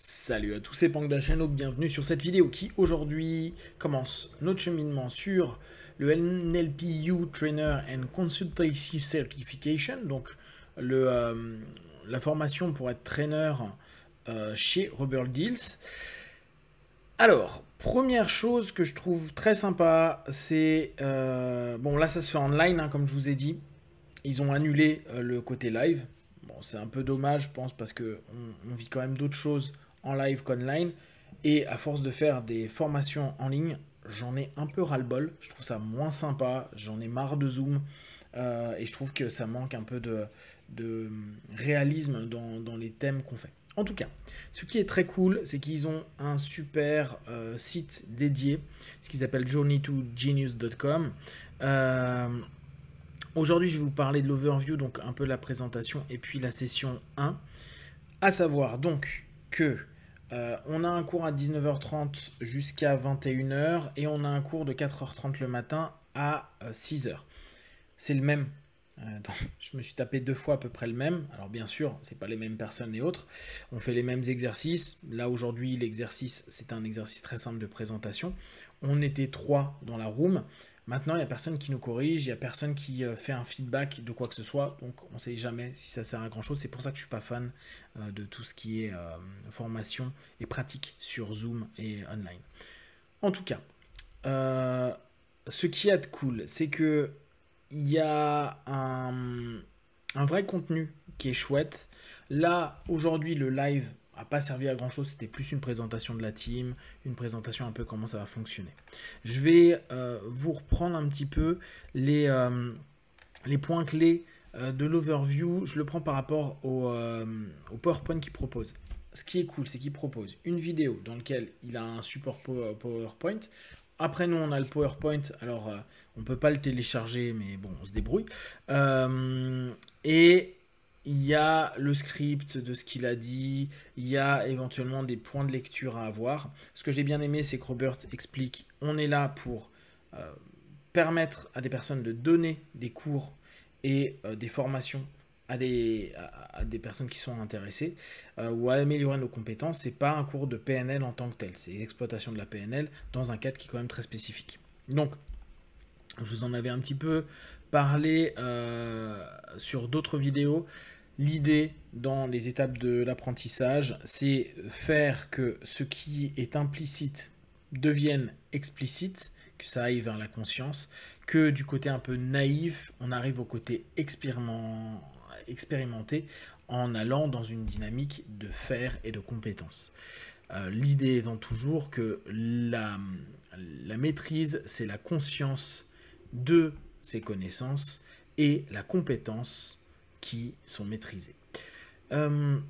Salut à tous, c'est Pang de la chaîne, bienvenue sur cette vidéo qui aujourd'hui commence notre cheminement sur le NLP Trainer and Consultancy Certification, donc la formation pour être trainer chez Rubber Deals. Alors, première chose que je trouve très sympa, c'est... bon là ça se fait en ligne, hein, comme je vous ai dit. Ils ont annulé le côté live. Bon, c'est un peu dommage, je pense, parce que on vit quand même d'autres choses en live qu'online. Et à force de faire des formations en ligne, j'en ai un peu ras-le-bol. Je trouve ça moins sympa. J'en ai marre de Zoom. Et je trouve que ça manque un peu de réalisme dans les thèmes qu'on fait. En tout cas, ce qui est très cool, c'est qu'ils ont un super site dédié, ce qu'ils appellent journeytogenius.com. Aujourd'hui, je vais vous parler de l'overview, donc un peu la présentation, et puis la session 1. À savoir donc que on a un cours à 19h30 jusqu'à 21h, et on a un cours de 4h30 le matin à 6h. C'est le même. Donc, je me suis tapé 2 fois à peu près le même. Alors bien sûr, c'est pas les mêmes personnes et autres. On fait les mêmes exercices. Là aujourd'hui, l'exercice, c'est un exercice très simple de présentation. On était 3 dans la room. Maintenant, il n'y a personne qui nous corrige, il n'y a personne qui fait un feedback de quoi que ce soit, donc on ne sait jamais si ça sert à grand chose. C'est pour ça que je ne suis pas fan de tout ce qui est formation et pratique sur Zoom et online. En tout cas, ce qui est cool, c'est que il y a un vrai contenu qui est chouette. Là, aujourd'hui, le live n'a pas servi à grand chose, c'était plus une présentation de la team, une présentation un peu comment ça va fonctionner. Je vais vous reprendre un petit peu les points clés de l'overview. Je le prends par rapport au PowerPoint qu'il propose. Ce qui est cool, c'est qu'il propose une vidéo dans laquelle il a un support PowerPoint. Après, nous, on a le PowerPoint. Alors, on ne peut pas le télécharger, mais bon, on se débrouille. Et il y a le script de ce qu'il a dit. Il y a éventuellement des points de lecture à avoir. Ce que j'ai bien aimé, c'est que Robert explique, on est là pour permettre à des personnes de donner des cours et des formations à des personnes qui sont intéressées ou à améliorer nos compétences. C'est pas un cours de PNL en tant que tel, c'est l'exploitation de la PNL dans un cadre qui est quand même très spécifique. Donc, je vous en avais un petit peu parlé sur d'autres vidéos. L'idée dans les étapes de l'apprentissage, c'est faire que ce qui est implicite devienne explicite, que ça aille vers la conscience, que du côté un peu naïf, on arrive au côté expérimenté en allant dans une dynamique de faire et de compétences. L'idée étant toujours que la maîtrise, c'est la conscience de ses connaissances et la compétence qui sont maîtrisées. Je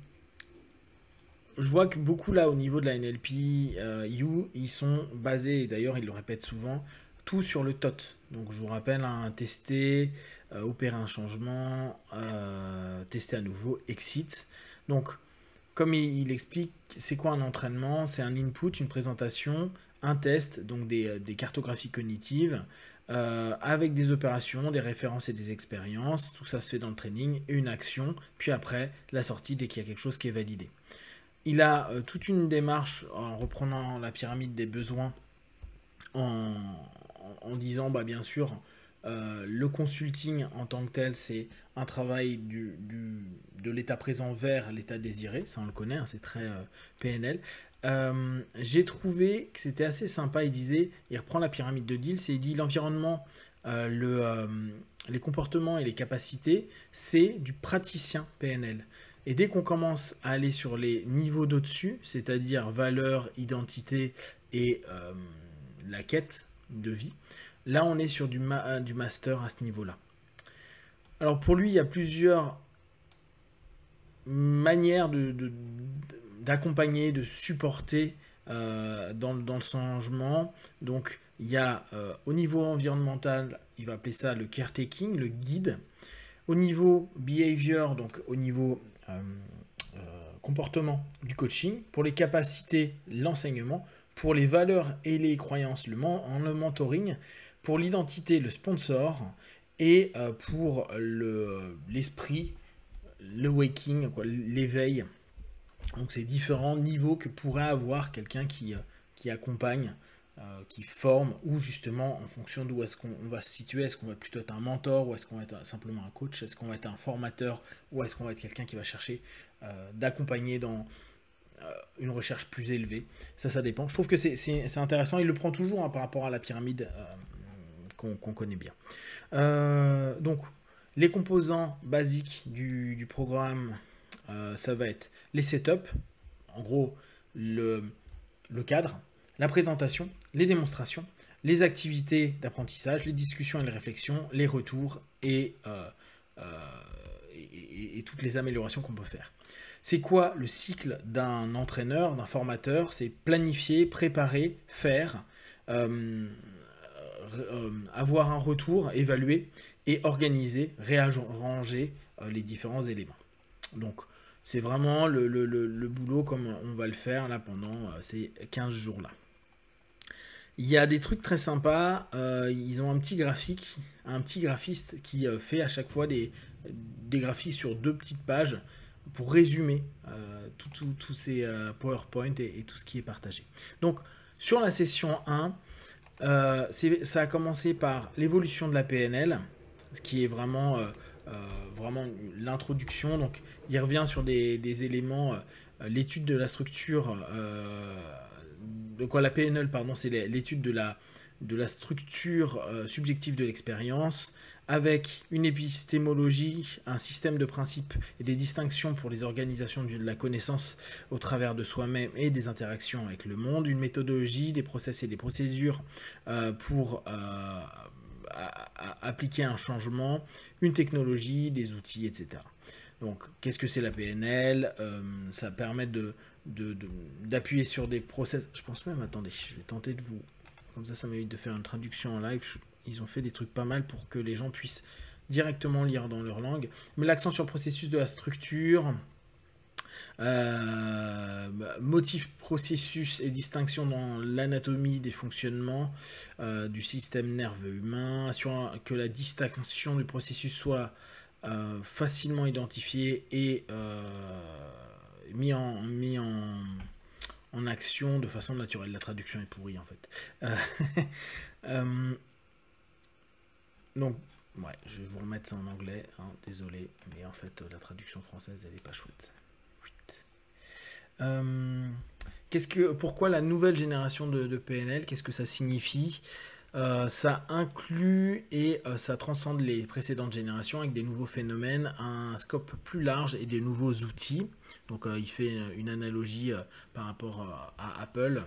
vois que beaucoup là au niveau de la NLP ils sont basés, et d'ailleurs ils le répètent souvent, tout sur le TOT. Donc je vous rappelle, hein, tester, opérer un changement, tester à nouveau, exit. Donc comme il explique, c'est quoi un entraînement? C'est un input, une présentation, un test, donc des cartographies cognitives, avec des opérations, des références et des expériences. Tout ça se fait dans le training, et une action, puis après la sortie dès qu'il y a quelque chose qui est validé. Il a toute une démarche en reprenant la pyramide des besoins, en disant, bah, bien sûr, le consulting en tant que tel, c'est un travail de l'état présent vers l'état désiré, ça on le connaît, hein, c'est très PNL. J'ai trouvé que c'était assez sympa, il reprend la pyramide de Deals et il dit l'environnement, les comportements et les capacités, c'est du praticien PNL. Et dès qu'on commence à aller sur les niveaux d'au-dessus, c'est-à-dire valeur, identité et la quête de vie, là on est sur du master à ce niveau-là. Alors pour lui, il y a plusieurs manières d'accompagner, de supporter dans le changement. Donc il y a au niveau environnemental, il va appeler ça le caretaking, le guide. Au niveau behavior, donc au niveau comportement du coaching, pour les capacités, l'enseignement, pour les valeurs et les croyances, le mentoring, pour l'identité, le sponsor, et pour l'esprit, le waking, l'éveil, Donc c'est différents niveaux que pourrait avoir quelqu'un qui accompagne, qui forme, ou justement en fonction d'où est-ce qu'on va se situer, est-ce qu'on va plutôt être un mentor, ou est-ce qu'on va être simplement un coach, est-ce qu'on va être un formateur, ou est-ce qu'on va être quelqu'un qui va chercher d'accompagner dans une recherche plus élevée. Ça dépend. Je trouve que c'est intéressant. Il le prend toujours, hein, par rapport à la pyramide qu'on connaît bien. Donc, les composants basiques du programme, ça va être les setups, en gros le cadre, la présentation, les démonstrations, les activités d'apprentissage, les discussions et les réflexions, les retours et toutes les améliorations qu'on peut faire. C'est quoi le cycle d'un entraîneur, d'un formateur? C'est planifier, préparer, faire, avoir un retour, évaluer et organiser, réarranger les différents éléments. Donc, c'est vraiment le boulot comme on va le faire là pendant ces 15 jours-là. Il y a des trucs très sympas. Ils ont un petit graphiste qui fait à chaque fois des graphiques sur 2 petites pages pour résumer tous ces PowerPoint et tout ce qui est partagé. Donc, sur la session 1, ça a commencé par l'évolution de la PNL, ce qui est vraiment l'introduction. Donc, il revient sur des éléments, l'étude de la structure, la PNL, pardon, c'est l'étude de la structure subjective de l'expérience, avec une épistémologie, un système de principes et des distinctions pour les organisations de la connaissance au travers de soi-même et des interactions avec le monde, une méthodologie, des process et des procédures pour appliquer un changement, une technologie, des outils, etc. Donc, qu'est-ce que c'est la PNL? Ça permet d'appuyer sur des process. Je pense même, attendez, je vais tenter de vous... Comme ça m'évite de faire une traduction en live. Ils ont fait des trucs pas mal pour que les gens puissent directement lire dans leur langue. Mais l'accent sur le processus de la structure, motif, processus et distinction dans l'anatomie des fonctionnements du système nerveux humain, assurant que la distinction du processus soit facilement identifiée et mis en action de façon naturelle. La traduction est pourrie en fait. Donc, ouais, je vais vous remettre ça en anglais, hein, désolé, mais en fait, la traduction française, elle est pas chouette. Pourquoi la nouvelle génération de PNL? Qu'est-ce que ça signifie? Ça inclut et ça transcende les précédentes générations avec des nouveaux phénomènes, un scope plus large et des nouveaux outils. Donc, il fait une analogie par rapport à Apple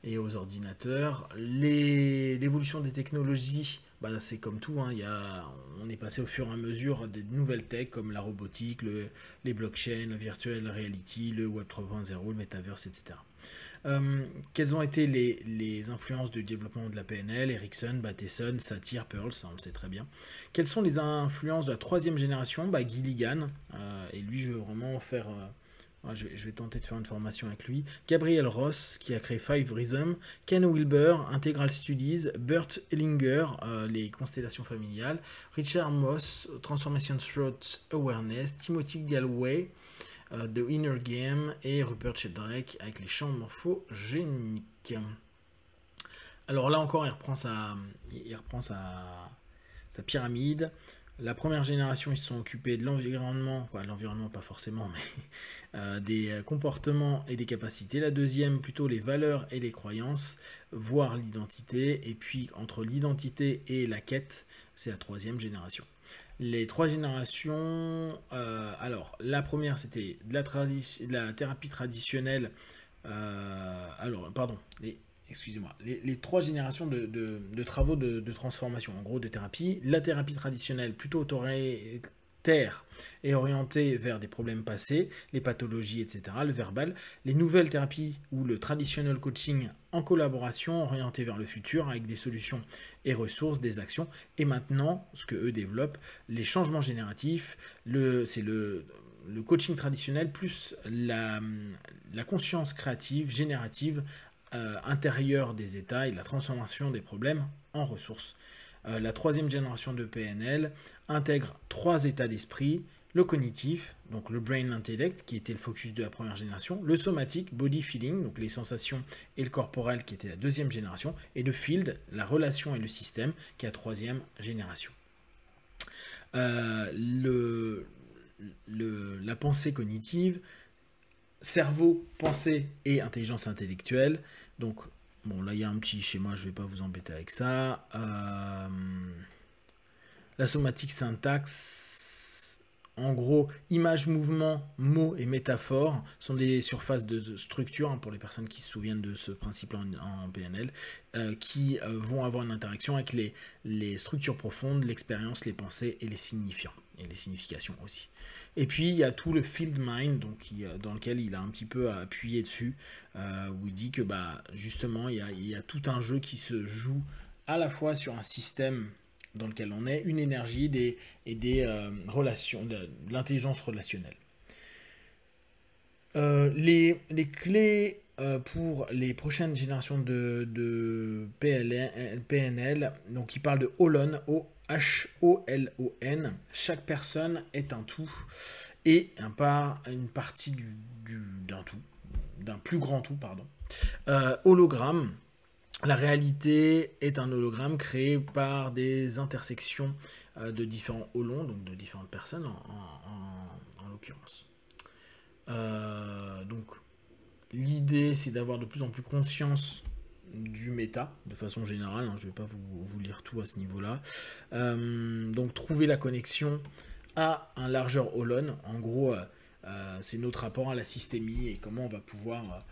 et aux ordinateurs. L'évolution des technologies, c'est comme tout, hein, on est passé au fur et à mesure des nouvelles techs comme la robotique, les blockchains, la virtual reality, le Web 3.0, le metaverse, etc. Quelles ont été les influences du développement de la PNL? Ericsson, Bateson, Satir, Pearl, ça on le sait très bien. Quelles sont les influences de la 3e génération? Gilligan, et lui je veux vraiment faire... je vais tenter de faire une formation avec lui. Gabriel Ross, qui a créé Five Rhythm. Ken Wilber, Integral Studies. Bert Hellinger, les constellations familiales. Richard Moss, Transformation Through Awareness. Timothy Galloway, The Inner Game. Et Rupert Sheldrake avec les champs morphogéniques. Alors là encore, il reprend sa pyramide. La première génération, ils se sont occupés de l'environnement, l'environnement pas forcément, mais des comportements et des capacités. La deuxième, plutôt les valeurs et les croyances, voire l'identité. Et puis, entre l'identité et la quête, c'est la 3e génération. Les 3 générations, alors, la première, c'était de la thérapie traditionnelle. Excusez-moi, les 3 générations de travaux de transformation, en gros de thérapie. La thérapie traditionnelle, plutôt autoritaire et orientée vers des problèmes passés, les pathologies, etc., le verbal. Les nouvelles thérapies ou le traditional coaching en collaboration, orienté vers le futur, avec des solutions et ressources, des actions. Et maintenant, ce que eux développent, les changements génératifs, c'est le coaching traditionnel plus la conscience créative, générative, intérieure des états et la transformation des problèmes en ressources. La 3e génération de PNL intègre 3 états d'esprit, le cognitif, donc le brain intellect, qui était le focus de la première génération, le somatique, body feeling, donc les sensations et le corporel, qui était la deuxième génération, et le field, la relation et le système, qui est la troisième génération. La pensée cognitive, cerveau, pensée et intelligence intellectuelle. Donc, bon, là, il y a un petit schéma, je ne vais pas vous embêter avec ça. La somatique, syntaxe, en gros, image, mouvement, mots et métaphores sont des surfaces de structure, hein, pour les personnes qui se souviennent de ce principe en PNL, qui vont avoir une interaction avec les structures profondes, l'expérience, les pensées et les signifiants, et les significations aussi. Et puis il y a tout le field mind, donc, dans lequel il a un petit peu appuyé dessus, où il dit que justement il y a tout un jeu qui se joue à la fois sur un système dans lequel on est, une énergie et des relations, de l'intelligence relationnelle. Les clés pour les prochaines générations de PNL, donc il parle de Holon, Holon. Chaque personne est un tout et une partie d'un tout, d'un plus grand tout, pardon. Hologramme. La réalité est un hologramme créé par des intersections de différents holons, donc de différentes personnes en l'occurrence. Donc l'idée c'est d'avoir de plus en plus conscience du méta de façon générale, hein, je ne vais pas vous lire tout à ce niveau-là. Donc trouver la connexion à un largeur holon, en gros c'est notre rapport à la systémie et comment on va pouvoir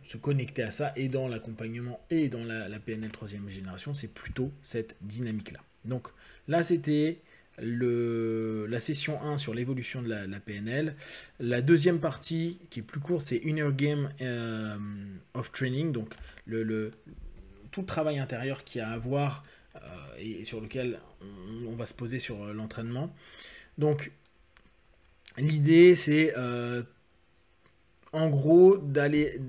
se connecter à ça, et dans l'accompagnement et dans la PNL troisième génération, c'est plutôt cette dynamique-là. Donc là, c'était la session 1 sur l'évolution de la PNL. La deuxième partie, qui est plus courte, c'est Inner Game of Training, donc tout le travail intérieur qu'il y a à voir et sur lequel on va se poser sur l'entraînement. Donc l'idée, c'est en gros, d'aller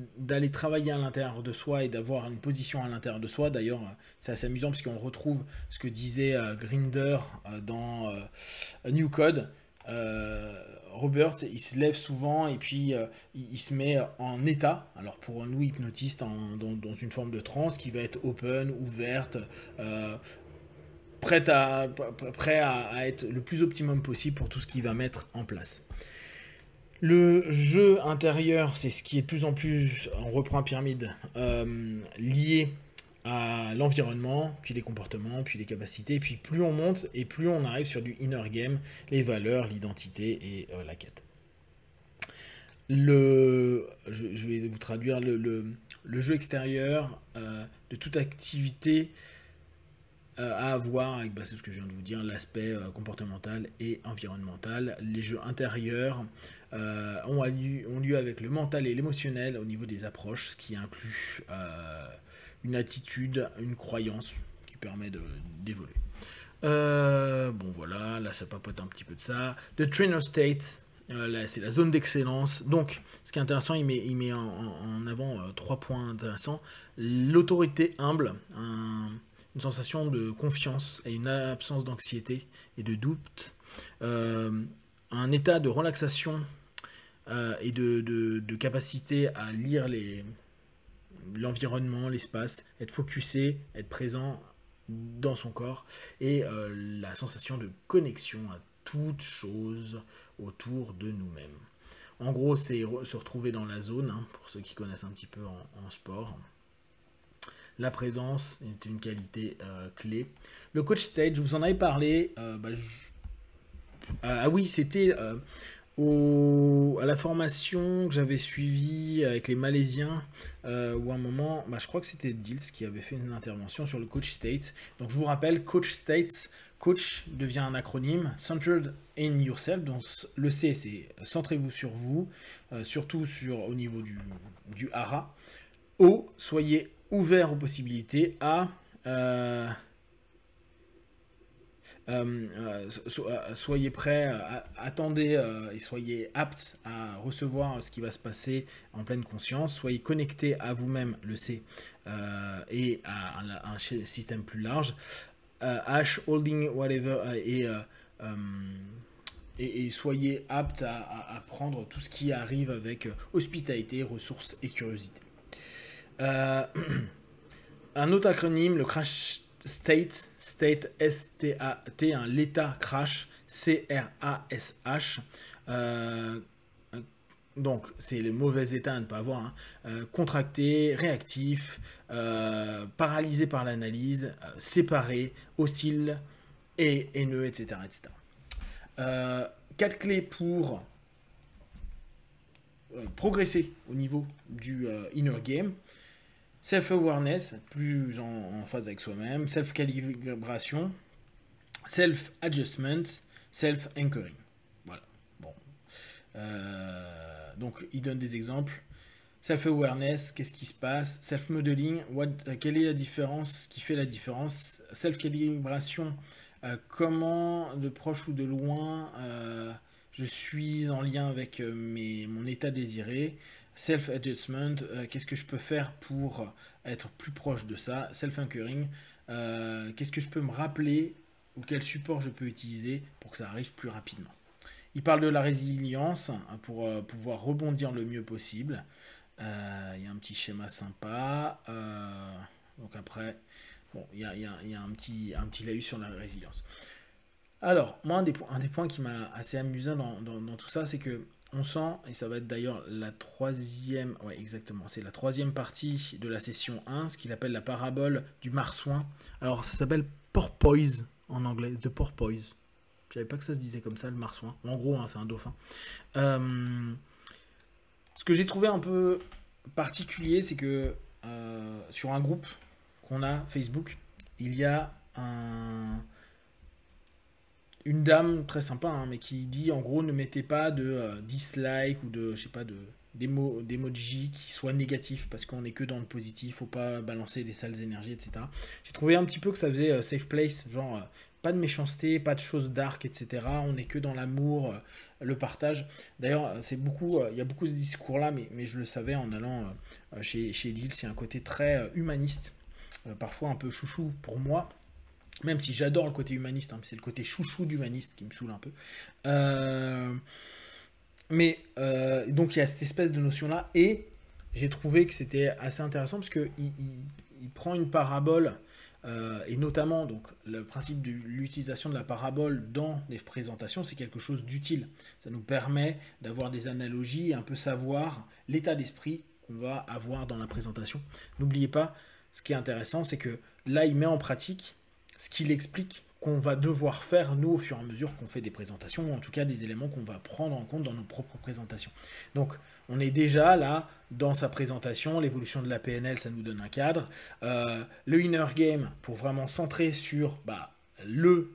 travailler à l'intérieur de soi et d'avoir une position à l'intérieur de soi. D'ailleurs, c'est assez amusant parce qu'on retrouve ce que disait Grinder dans New Code. Robert, il se lève souvent et puis il se met en état. Alors pour nous hypnotistes, dans une forme de transe qui va être open, ouverte, prêt à être le plus optimum possible pour tout ce qu'il va mettre en place. Le jeu intérieur, c'est ce qui est de plus en plus, on reprend la pyramide, lié à l'environnement, puis les comportements, puis les capacités, puis plus on monte et plus on arrive sur du inner game, les valeurs, l'identité et la quête. Je vais vous traduire le jeu extérieur de toute activité à avoir avec, c'est ce que je viens de vous dire, l'aspect comportemental et environnemental. Les jeux intérieurs ont lieu avec le mental et l'émotionnel au niveau des approches, ce qui inclut une attitude, une croyance qui permet d'évoluer. Bon voilà, là ça papote un petit peu de ça. The Trainer State, là c'est la zone d'excellence. Donc ce qui est intéressant, il met en avant 3 points intéressants. L'autorité humble, une sensation de confiance et une absence d'anxiété et de doute, un état de relaxation et de capacité à lire l'environnement, l'espace, être focusé, être présent dans son corps, et la sensation de connexion à toute chose autour de nous-mêmes. En gros, c'est se retrouver dans la zone, hein, pour ceux qui connaissent un petit peu en sport. La présence est une qualité clé. Le coach stage, je vous en avais parlé. Ah oui, c'était à la formation que j'avais suivie avec les Malaisiens, où à un moment, je crois que c'était Dils qui avait fait une intervention sur le coach state. Donc je vous rappelle, coach state, coach devient un acronyme, centered in yourself. Donc le C, c'est centrez-vous sur vous, surtout au niveau du hara. O, soyez ouvert aux possibilités. A, soyez prêts, attendez et soyez aptes à recevoir ce qui va se passer en pleine conscience. Soyez connectés à vous-même, le C, et à un système plus large. H, holding whatever, et et soyez aptes à prendre tout ce qui arrive avec hospitalité, ressources et curiosité. Un autre acronyme, le Crash State, S-T-A-T, l'état crash, C-R-A-S-H. Donc, c'est le mauvais état à ne pas avoir. Contracté, réactif, paralysé par l'analyse, séparé, hostile et haineux, etc. etc. 4 clés pour progresser au niveau du inner game. Self-awareness, plus en phase avec soi-même. Self-calibration. Self-adjustment. Self-anchoring. Voilà. Bon. Donc, il donne des exemples. Self-awareness, qu'est-ce qui se passe? Self-modeling, quelle est la différence? Ce qui fait la différence? Self-calibration, comment de proche ou de loin je suis en lien avec mon état désiré. Self-adjustment, qu'est-ce que je peux faire pour être plus proche de ça. Self-anchoring, qu'est-ce que je peux me rappeler ou quel support je peux utiliser pour que ça arrive plus rapidement. Il parle de la résilience pour pouvoir rebondir le mieux possible. Il y a un petit schéma sympa. Donc après, bon, il y a un petit laïus sur la résilience. Alors, moi, un des points qui m'a assez amusé dans tout ça, c'est que on sent, et ça va être d'ailleurs la troisième, ouais, exactement, c'est la troisième partie de la session 1, ce qu'il appelle la parabole du marsouin. Alors, ça s'appelle porpoise en anglais, de porpoise. Je savais pas que ça se disait comme ça, le marsouin. En gros, c'est un dauphin. Ce que j'ai trouvé un peu particulier, c'est que sur un groupe qu'on a, Facebook, il y a une dame très sympa, mais qui dit en gros ne mettez pas de dislike ou de, je sais pas, d'emoji qui soient négatifs parce qu'on n'est que dans le positif, faut pas balancer des sales énergies, etc. J'ai trouvé un petit peu que ça faisait safe place, genre pas de méchanceté, pas de choses dark, etc. On n'est que dans l'amour, le partage. D'ailleurs, il y a beaucoup de ce discours-là, mais je le savais en allant chez Deals, c'est un côté très humaniste, parfois un peu chouchou pour moi. Même si j'adore le côté humaniste, c'est le côté chouchou d'humaniste qui me saoule un peu. Donc il y a cette espèce de notion-là, et j'ai trouvé que c'était assez intéressant parce qu'il il prend une parabole, et notamment donc, le principe de l'utilisation de la parabole dans les présentations, c'est quelque chose d'utile. Ça nous permet d'avoir des analogies et un peu savoir l'état d'esprit qu'on va avoir dans la présentation. N'oubliez pas, ce qui est intéressant, c'est que là, il met en pratique ce qu'il explique qu'on va devoir faire, nous, au fur et à mesure qu'on fait des présentations, ou en tout cas des éléments qu'on va prendre en compte dans nos propres présentations. Donc, on est déjà là, dans sa présentation, l'évolution de la PNL, ça nous donne un cadre. Le inner game, pour vraiment centrer sur le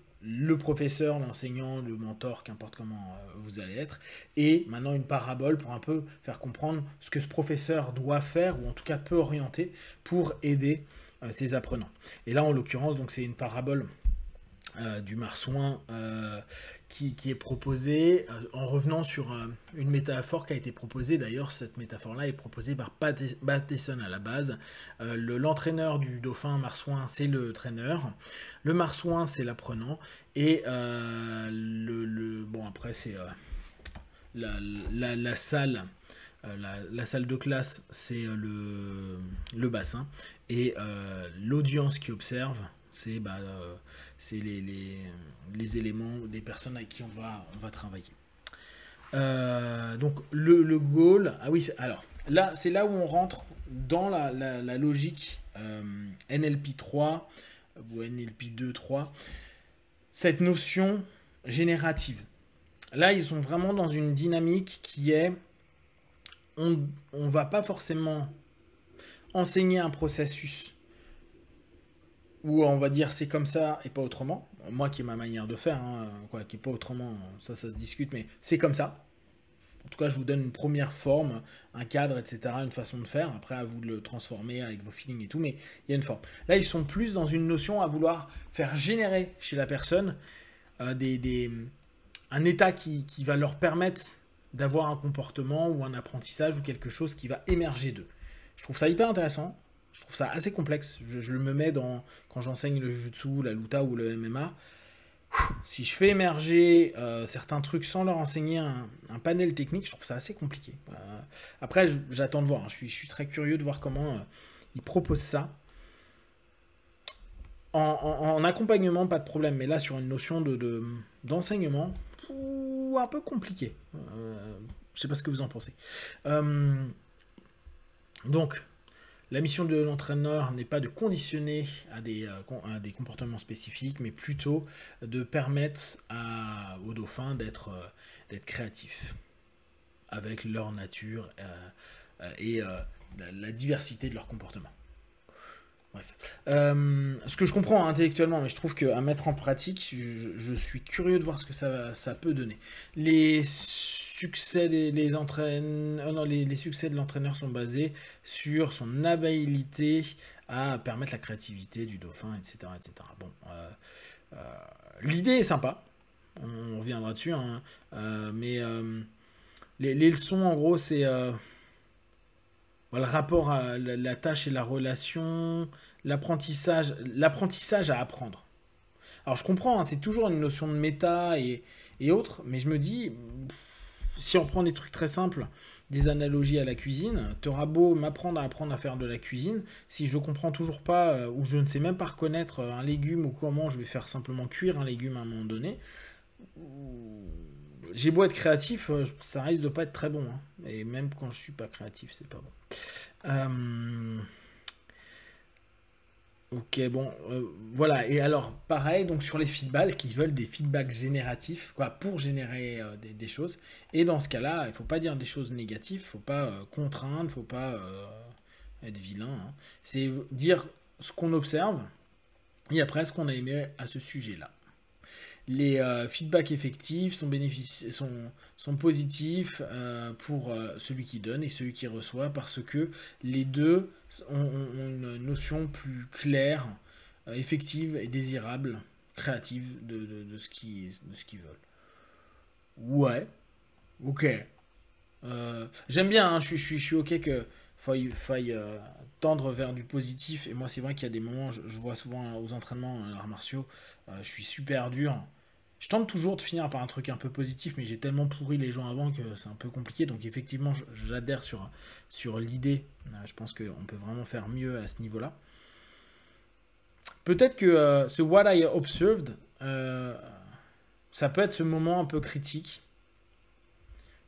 professeur, l'enseignant, le mentor, qu'importe comment vous allez être. Et maintenant, une parabole pour un peu faire comprendre ce que ce professeur doit faire, ou en tout cas peut orienter, pour aider ses apprenants. Et là, en l'occurrence, donc c'est une parabole du marsouin qui est proposée en revenant sur une métaphore qui a été proposée. D'ailleurs, cette métaphore-là est proposée par Bateson à la base. L'entraîneur du dauphin marsouin, c'est le traîneur. Le marsouin, c'est l'apprenant. Et bon, après, c'est la salle. La salle de classe, c'est le bassin. Et l'audience qui observe, c'est les éléments des personnes avec qui on va travailler. Donc le goal, ah oui, alors là c'est là où on rentre dans la logique NLP 3 ou NLP 2.3, cette notion générative. Là ils sont vraiment dans une dynamique qui est, on va pas forcément enseigner un processus où on va dire c'est comme ça et pas autrement. Moi qui est ma manière de faire, qui est pas autrement, ça se discute, mais c'est comme ça. En tout cas, je vous donne une première forme, un cadre, etc., une façon de faire. Après, à vous de le transformer avec vos feelings et tout, mais il y a une forme. Là, ils sont plus dans une notion à vouloir faire générer chez la personne un état qui va leur permettre d'avoir un comportement ou un apprentissage ou quelque chose qui va émerger d'eux. Je trouve ça hyper intéressant. Je trouve ça assez complexe. Je le me mets quand j'enseigne le jutsu, la luta ou le MMA. Si je fais émerger certains trucs sans leur enseigner un panel technique, je trouve ça assez compliqué. Après, j'attends de voir. Hein. Je suis très curieux de voir comment ils proposent ça. En accompagnement, pas de problème. Mais là, sur une notion d'enseignement, un peu compliqué. Je sais pas ce que vous en pensez. Donc, la mission de l'entraîneur n'est pas de conditionner à des comportements spécifiques, mais plutôt de permettre aux dauphins d'être créatifs avec leur nature et la diversité de leur comportement. Bref. Ce que je comprends intellectuellement, mais je trouve qu'à mettre en pratique, je suis curieux de voir ce que ça peut donner. Les succès les succès de l'entraîneur sont basés sur son habilité à permettre la créativité du dauphin, etc. etc. Bon, l'idée est sympa, on reviendra dessus, hein, mais les leçons, en gros, c'est le rapport à la tâche et la relation, l'apprentissage à apprendre. Alors je comprends, hein, c'est toujours une notion de méta et autres, mais je me dis, si on prend des trucs très simples, des analogies à la cuisine, t'auras beau m'apprendre à faire de la cuisine, si je comprends toujours pas, ou je ne sais même pas reconnaître un légume ou comment je vais faire simplement cuire un légume à un moment donné, j'ai beau être créatif, ça risque de pas être très bon. Hein. Et même quand je suis pas créatif, c'est pas bon. Ok, bon, voilà. Et alors, pareil, donc sur les feedbacks, qui veulent des feedbacks génératifs, quoi, pour générer des choses. Et dans ce cas-là, il faut pas dire des choses négatives, faut pas contraindre, faut pas être vilain. Hein. C'est dire ce qu'on observe et après ce qu'on a aimé à ce sujet-là. Les feedbacks effectifs sont positifs pour celui qui donne et celui qui reçoit parce que les deux ont une notion plus claire, effective et désirable, créative de ce qu'ils veulent. Ouais, ok. J'aime bien, hein, je suis ok que faille tendre vers du positif. Et moi, c'est vrai qu'il y a des moments, je vois souvent aux entraînements à arts martiaux, je suis super dur. Je tente toujours de finir par un truc un peu positif, mais j'ai tellement pourri les gens avant que c'est un peu compliqué. Donc effectivement, j'adhère sur l'idée. Je pense qu'on peut vraiment faire mieux à ce niveau-là. Peut-être que ce What I Observed, ça peut être ce moment un peu critique.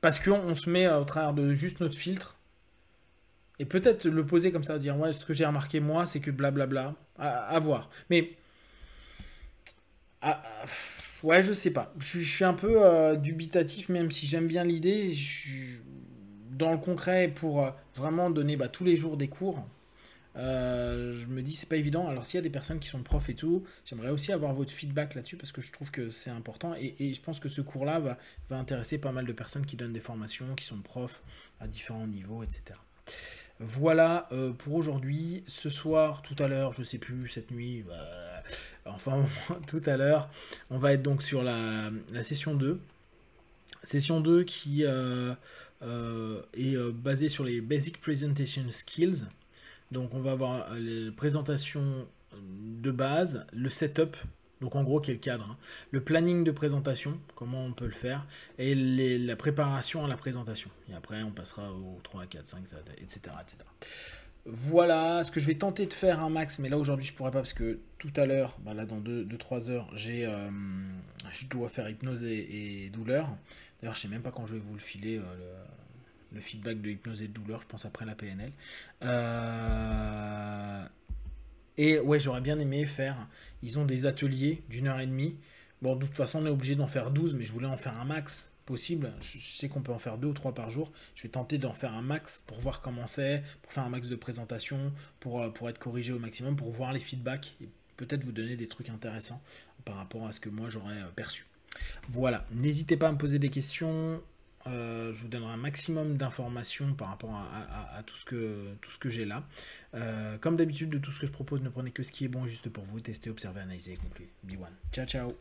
Parce qu'on se met au travers de juste notre filtre. Et peut-être le poser comme ça, dire ouais, ce que j'ai remarqué moi, c'est que blablabla. À voir. Mais. Ouais, je sais pas. Je suis un peu dubitatif, même si j'aime bien l'idée. Dans le concret, pour vraiment donner tous les jours des cours, je me dis c'est pas évident. Alors s'il y a des personnes qui sont profs et tout, j'aimerais aussi avoir votre feedback là-dessus parce que je trouve que c'est important et je pense que ce cours-là va intéresser pas mal de personnes qui donnent des formations, qui sont profs à différents niveaux, etc. Voilà pour aujourd'hui. Ce soir, tout à l'heure, je sais plus, cette nuit, enfin tout à l'heure, on va être donc sur la session 2. Session 2 qui est basée sur les Basic Presentation Skills. Donc on va avoir les présentations de base, le setup, donc en gros quel cadre, hein, le planning de présentation, comment on peut le faire, et la préparation à la présentation. Et après on passera au 3, 4, 5, etc. etc. Voilà ce que je vais tenter de faire un max, mais là aujourd'hui je pourrais pas parce que tout à l'heure, là dans 2-3 heures, je dois faire hypnose et douleur. D'ailleurs je sais même pas quand je vais vous le filer, le feedback de hypnose et de douleur, je pense après la PNL. Et ouais, j'aurais bien aimé faire. Ils ont des ateliers d'1 h 30. Bon, de toute façon, on est obligé d'en faire 12, mais je voulais en faire un max possible. Je sais qu'on peut en faire 2 ou 3 par jour. Je vais tenter d'en faire un max pour voir comment c'est, pour faire un max de présentation, pour être corrigé au maximum, pour voir les feedbacks et peut-être vous donner des trucs intéressants par rapport à ce que moi j'aurais perçu. Voilà, n'hésitez pas à me poser des questions. Je vous donnerai un maximum d'informations par rapport à tout ce que j'ai là. Comme d'habitude, de tout ce que je propose, ne prenez que ce qui est bon juste pour vous. Testez, observez, analysez et concluez. Be one. Ciao, ciao.